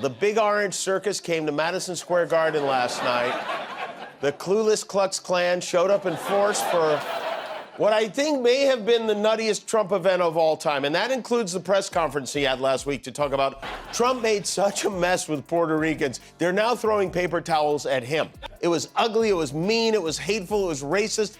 The big orange circus came to Madison Square Garden last night. The clueless Klux Klan showed up in force for what I think may have been the nuttiest Trump event of all time, and that includes the press conference he had last week to talk about Trump made such a mess with Puerto Ricans, they're now throwing paper towels at him. It was ugly, it was mean, it was hateful, it was racist,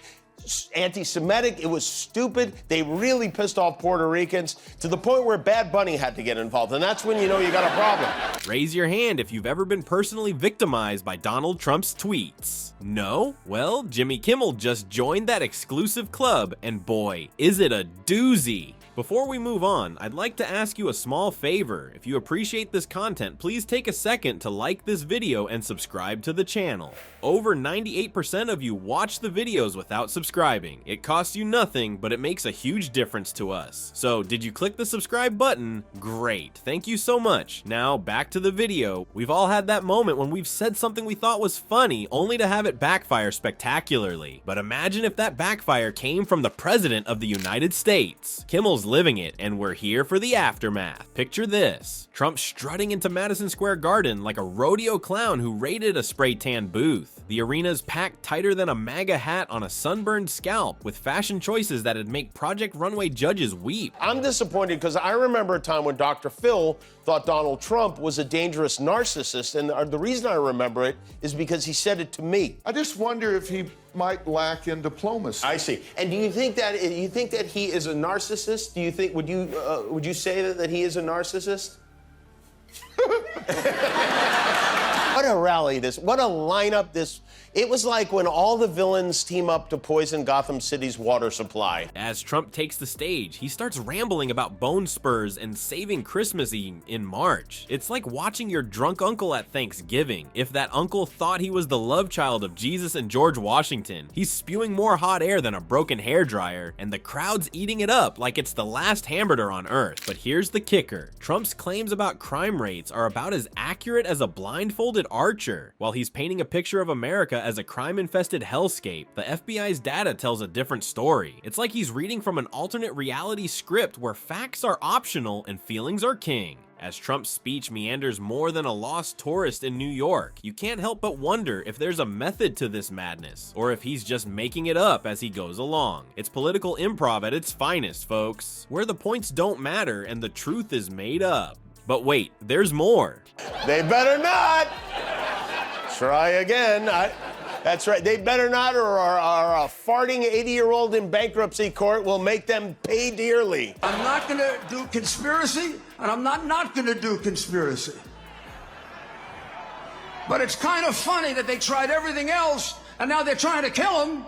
anti-Semitic, it was stupid. They really pissed off Puerto Ricans to the point where Bad Bunny had to get involved, and that's when you know you got a problem. Raise your hand if you've ever been personally victimized by Donald Trump's tweets. No? Well, Jimmy Kimmel just joined that exclusive club, and boy, is it a doozy. Before we move on, I'd like to ask you a small favor. If you appreciate this content, please take a second to like this video and subscribe to the channel. Over 98% of you watch the videos without subscribing. It costs you nothing, but it makes a huge difference to us. So, did you click the subscribe button? Great, thank you so much. Now, back to the video. We've all had that moment when we've said something we thought was funny, only to have it backfire spectacularly. But imagine if that backfire came from the President of the United States. Kimmel's living it, and we're here for the aftermath. Picture this: Trump strutting into Madison Square Garden like a rodeo clown who raided a spray tan booth. The arena's packed tighter than a MAGA hat on a sunburned scalp, with fashion choices that'd make Project Runway judges weep. I'm disappointed because I remember a time when Dr. Phil thought Donald Trump was a dangerous narcissist, and the reason I remember it is because he said it to me. I just wonder if he might lack in diplomacy. I see. And do you think that he is a narcissist? Do you think would you say that he is a narcissist? What a rally this, what a lineup this. It was like when all the villains team up to poison Gotham City's water supply. As Trump takes the stage, he starts rambling about bone spurs and saving Christmas in March. It's like watching your drunk uncle at Thanksgiving. If that uncle thought he was the love child of Jesus and George Washington, he's spewing more hot air than a broken hairdryer, and the crowd's eating it up like it's the last hamburger on earth. But here's the kicker: Trump's claims about crime rates are about as accurate as a blindfolded archer. While he's painting a picture of America as a crime-infested hellscape, the FBI's data tells a different story. It's like he's reading from an alternate reality script where facts are optional and feelings are king. As Trump's speech meanders more than a lost tourist in New York, you can't help but wonder if there's a method to this madness, or if he's just making it up as he goes along. It's political improv at its finest, folks, where the points don't matter and the truth is made up. But wait, there's more. They better not. Try again. That's right. They better not, or a farting 80-year-old in bankruptcy court will make them pay dearly. I'm not going to do conspiracy, and I'm not going to do conspiracy. But it's kind of funny that they tried everything else, and now they're trying to kill him.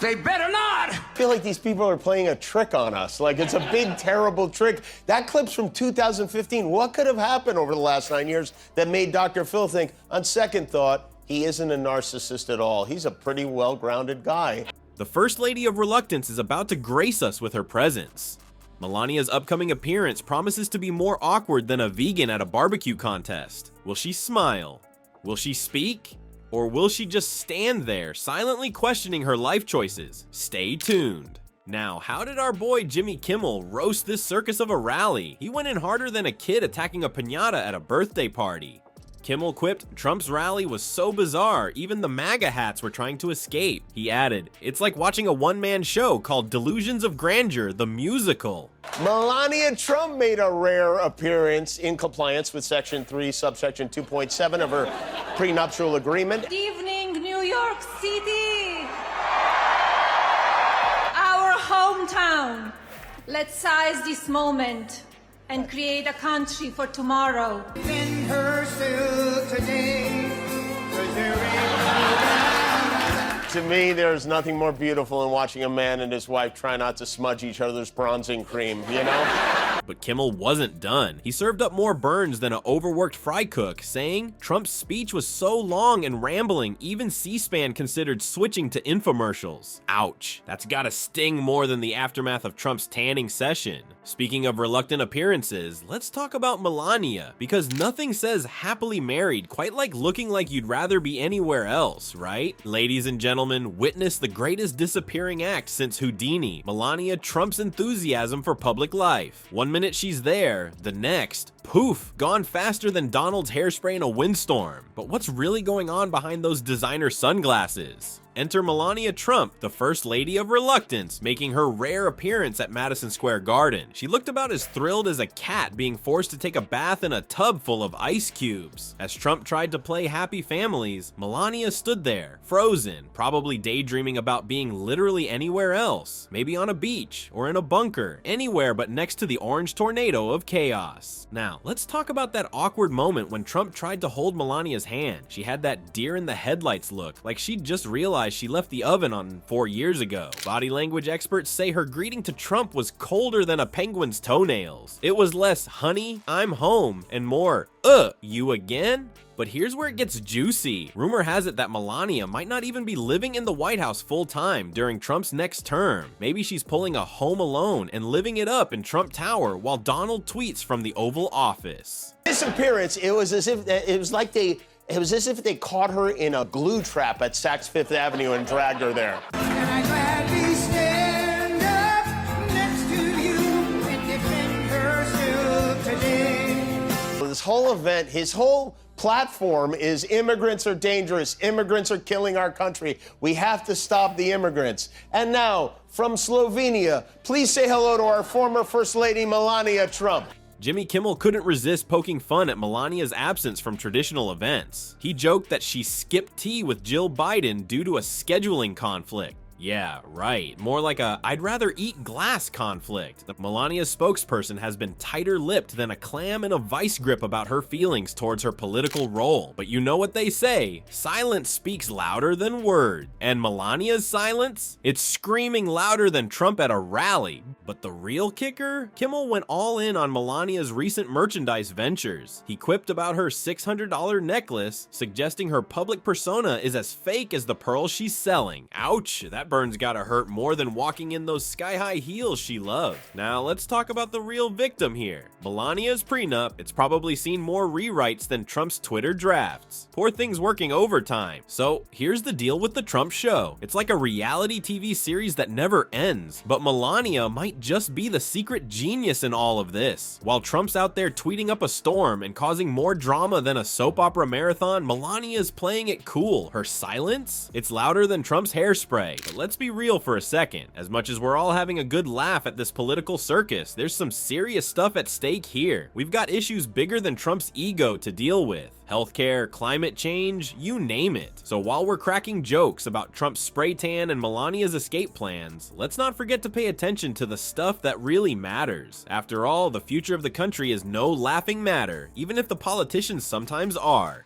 They better not! I feel like these people are playing a trick on us. Like it's a big, terrible trick. That clip's from 2015. What could have happened over the last 9 years that made Dr. Phil think, on second thought, he isn't a narcissist at all. He's a pretty well-grounded guy. The First Lady of Reluctance is about to grace us with her presence. Melania's upcoming appearance promises to be more awkward than a vegan at a barbecue contest. Will she smile? Will she speak? Or will she just stand there, silently questioning her life choices? Stay tuned. Now, how did our boy Jimmy Kimmel roast this circus of a rally? He went in harder than a kid attacking a piñata at a birthday party. Kimmel quipped, Trump's rally was so bizarre, even the MAGA hats were trying to escape. He added, it's like watching a one-man show called Delusions of Grandeur, the musical. Melania Trump made a rare appearance in compliance with Section 3, subsection 2.7 of her prenuptial agreement. Good evening, New York City, our hometown. Let's seize this moment and create a country for tomorrow. In her still today, To me, there's nothing more beautiful than watching a man and his wife try not to smudge each other's bronzing cream, you know? But Kimmel wasn't done. He served up more burns than an overworked fry cook, saying Trump's speech was so long and rambling, even C-SPAN considered switching to infomercials. Ouch. That's gotta sting more than the aftermath of Trump's tanning session. Speaking of reluctant appearances, let's talk about Melania, because nothing says happily married quite like looking like you'd rather be anywhere else, right? Ladies and gentlemen, witness the greatest disappearing act since Houdini, Melania Trump's enthusiasm for public life. 1 minute minute she's there, the next, poof, gone faster than Donald's hairspray in a windstorm. But what's really going on behind those designer sunglasses? Enter Melania Trump, the First Lady of Reluctance, making her rare appearance at Madison Square Garden. She looked about as thrilled as a cat being forced to take a bath in a tub full of ice cubes. As Trump tried to play happy families, Melania stood there, frozen, probably daydreaming about being literally anywhere else. Maybe on a beach, or in a bunker, anywhere but next to the orange tornado of chaos. Now, let's talk about that awkward moment when Trump tried to hold Melania's hand. She had that deer in the headlights look, like she'd just realized she left the oven on 4 years ago. Body language experts say her greeting to Trump was colder than a penguin's toenails. It was less, "Honey, I'm home," and more, you again? But here's where it gets juicy. Rumor has it that Melania might not even be living in the White House full time during Trump's next term. Maybe she's pulling a Home Alone and living it up in Trump Tower while Donald tweets from the Oval Office. This appearance, it was as if they caught her in a glue trap at Saks Fifth Avenue and dragged her there. And I gladly stand up next to you and defend her still today. This whole event, his whole platform is immigrants are dangerous, immigrants are killing our country, we have to stop the immigrants. And now, from Slovenia, please say hello to our former First Lady, Melania Trump. Jimmy Kimmel couldn't resist poking fun at Melania's absence from traditional events. He joked that she skipped tea with Jill Biden due to a scheduling conflict. Yeah, right. More like a I'd rather eat glass conflict. Melania's spokesperson has been tighter-lipped than a clam in a vice grip about her feelings towards her political role. But you know what they say, silence speaks louder than words. And Melania's silence? It's screaming louder than Trump at a rally. But the real kicker? Kimmel went all in on Melania's recent merchandise ventures. He quipped about her $600 necklace, suggesting her public persona is as fake as the pearls she's selling. Ouch, that burn's gotta hurt more than walking in those sky-high heels she loved. Now let's talk about the real victim here. Melania's prenup. It's probably seen more rewrites than Trump's Twitter drafts. Poor thing's working overtime. So here's the deal with the Trump show. It's like a reality TV series that never ends, but Melania might just be the secret genius in all of this. While Trump's out there tweeting up a storm and causing more drama than a soap opera marathon, Melania's playing it cool. Her silence? It's louder than Trump's hairspray. But let's be real for a second. As much as we're all having a good laugh at this political circus, there's some serious stuff at stake here. We've got issues bigger than Trump's ego to deal with. Healthcare, climate change, you name it. So while we're cracking jokes about Trump's spray tan and Melania's escape plans, let's not forget to pay attention to the stuff that really matters. After all, the future of the country is no laughing matter, even if the politicians sometimes are.